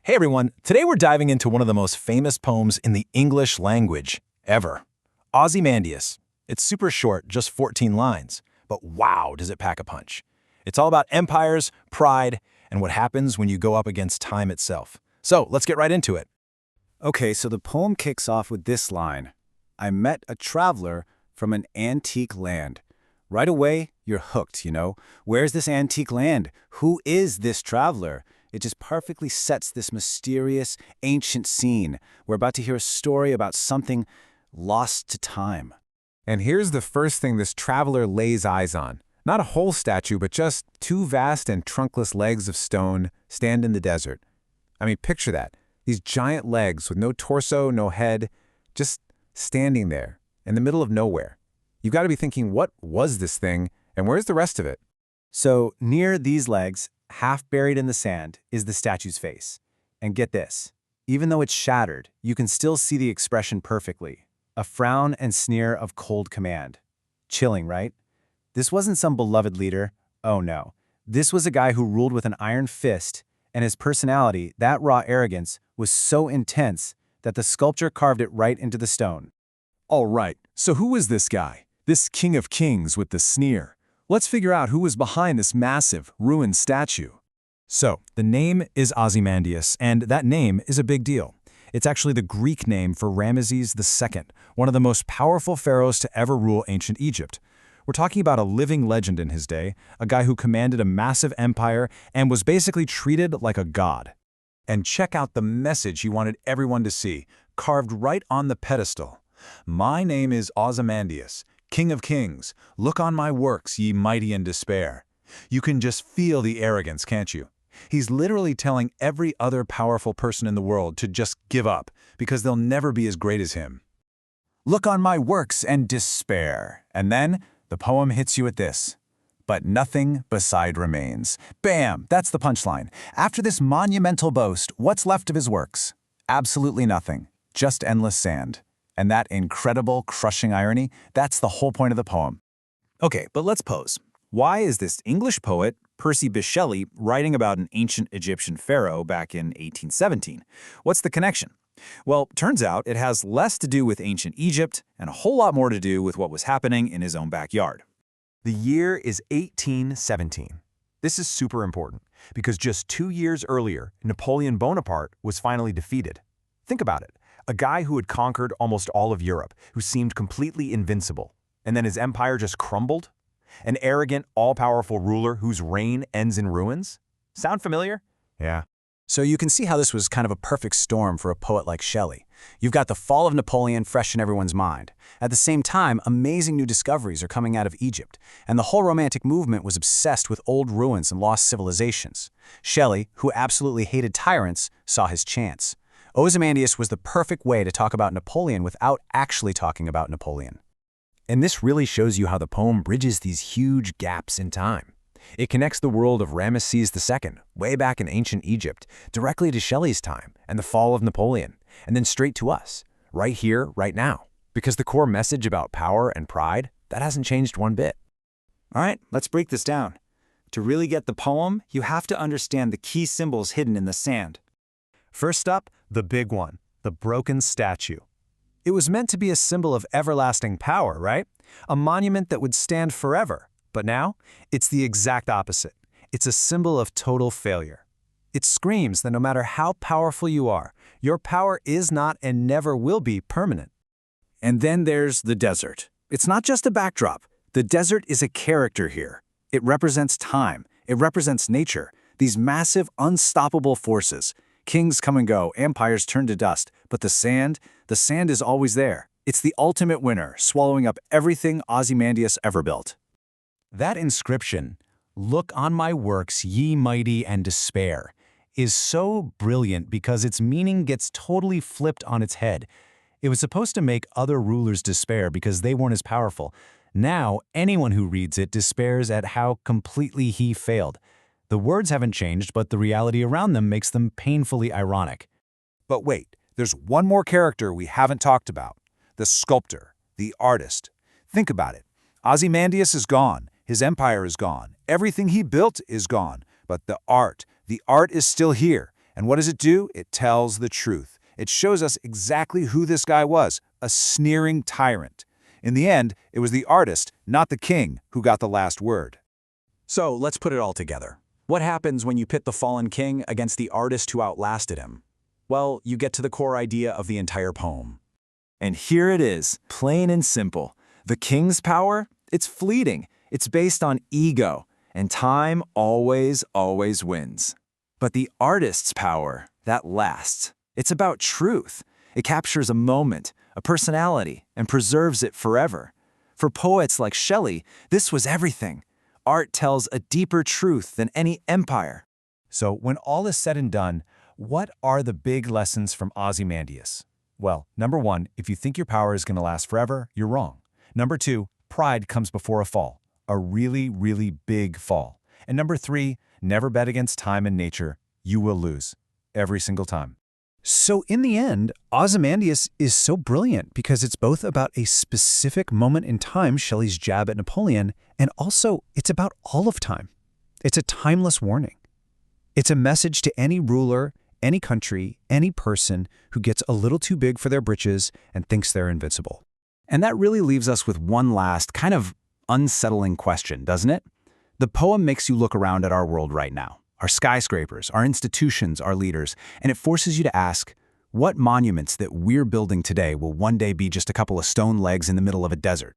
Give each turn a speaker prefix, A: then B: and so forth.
A: Hey everyone, today we're diving into one of the most famous poems in the English language ever. Ozymandias. It's super short, just 14 lines, but wow, does it pack a punch. It's all about empires, pride, and what happens when you go up against time itself. So let's get right into it.
B: Okay, so the poem kicks off with this line. I met a traveler from an antique land. Right away, you're hooked, you know. Where's this antique land? Who is this traveler? It just perfectly sets this mysterious, ancient scene. We're about to hear a story about something lost to time.
C: And here's the first thing this traveler lays eyes on. Not a whole statue, but just two vast and trunkless legs of stone stand in the desert. I mean, picture that. These giant legs with no torso, no head, just standing there in the middle of nowhere. You've got to be thinking, what was this thing, and where's the rest of it?
B: So near these legs, half buried in the sand, is the statue's face. And get this, even though it's shattered, you can still see the expression perfectly. A frown and sneer of cold command. Chilling, right? This wasn't some beloved leader. Oh no. This was a guy who ruled with an iron fist, and his personality, that raw arrogance, was so intense that the sculptor carved it right into the stone.
D: All right, so who is this guy? This king of kings with the sneer? Let's figure out who was behind this massive, ruined statue.
A: So, the name is Ozymandias, and that name is a big deal. It's actually the Greek name for Ramesses II, one of the most powerful pharaohs to ever rule ancient Egypt. We're talking about a living legend in his day, a guy who commanded a massive empire and was basically treated like a god. And check out the message he wanted everyone to see, carved right on the pedestal. My name is Ozymandias, King of Kings. Look on my works, ye mighty in despair. You can just feel the arrogance, can't you? He's literally telling every other powerful person in the world to just give up, because they'll never be as great as him.
B: Look on my works and despair. And then the poem hits you with this. But nothing beside remains. Bam! That's the punchline. After this monumental boast, what's left of his works? Absolutely nothing. Just endless sand. And that incredible, crushing irony, that's the whole point of the poem.
A: Okay, but let's pose. Why is this English poet, Percy Bysshe Shelley, writing about an ancient Egyptian pharaoh back in 1817? What's the connection? Well, turns out it has less to do with ancient Egypt and a whole lot more to do with what was happening in his own backyard.
E: The year is 1817. This is super important because just 2 years earlier, Napoleon Bonaparte was finally defeated. Think about it. A guy who had conquered almost all of Europe, who seemed completely invincible, and then his empire just crumbled? An arrogant, all-powerful ruler whose reign ends in ruins? Sound familiar? Yeah.
B: So you can see how this was kind of a perfect storm for a poet like Shelley. You've got the fall of Napoleon fresh in everyone's mind. At the same time, amazing new discoveries are coming out of Egypt, and the whole Romantic movement was obsessed with old ruins and lost civilizations. Shelley, who absolutely hated tyrants, saw his chance. Ozymandias was the perfect way to talk about Napoleon without actually talking about Napoleon.
E: And this really shows you how the poem bridges these huge gaps in time. It connects the world of Ramesses II, way back in ancient Egypt, directly to Shelley's time and the fall of Napoleon, and then straight to us, right here, right now. Because the core message about power and pride, that hasn't changed one bit.
B: All right, let's break this down. To really get the poem, you have to understand the key symbols hidden in the sand.
A: First up, the big one, the broken statue. It was meant to be a symbol of everlasting power, right? A monument that would stand forever. But now, it's the exact opposite. It's a symbol of total failure. It screams that no matter how powerful you are, your power is not and never will be permanent.
B: And then there's the desert. It's not just a backdrop. The desert is a character here. It represents time. It represents nature. These massive, unstoppable forces. Kings come and go, empires turn to dust, but the sand is always there. It's the ultimate winner, swallowing up everything Ozymandias ever built.
A: That inscription, "Look on my works, ye mighty and despair," is so brilliant because its meaning gets totally flipped on its head. It was supposed to make other rulers despair because they weren't as powerful. Now, anyone who reads it despairs at how completely he failed. The words haven't changed, but the reality around them makes them painfully ironic.
F: But wait, there's one more character we haven't talked about. The sculptor, the artist. Think about it. Ozymandias is gone. His empire is gone. Everything he built is gone. But the art is still here. And what does it do? It tells the truth. It shows us exactly who this guy was, a sneering tyrant. In the end, it was the artist, not the king, who got the last word.
A: So let's put it all together. What happens when you pit the fallen king against the artist who outlasted him? Well, you get to the core idea of the entire poem.
B: And here it is, plain and simple. The king's power, it's fleeting. It's based on ego, and time always wins. But the artist's power, that lasts. It's about truth. It captures a moment, a personality, and preserves it forever. For poets like Shelley, this was everything. Art tells a deeper truth than any empire.
F: So when all is said and done, what are the big lessons from Ozymandias? Well, number one, if you think your power is going to last forever, you're wrong. Number two, pride comes before a fall, a really, really big fall. And number three, never bet against time and nature. You will lose, every single time.
B: So in the end, Ozymandias is so brilliant because it's both about a specific moment in time, Shelley's jab at Napoleon, and also it's about all of time. It's a timeless warning. It's a message to any ruler, any country, any person who gets a little too big for their britches and thinks they're invincible.
G: And that really leaves us with one last kind of unsettling question, doesn't it? The poem makes you look around at our world right now, our skyscrapers, our institutions, our leaders, and it forces you to ask, what monuments that we're building today will one day be just a couple of stone legs in the middle of a desert?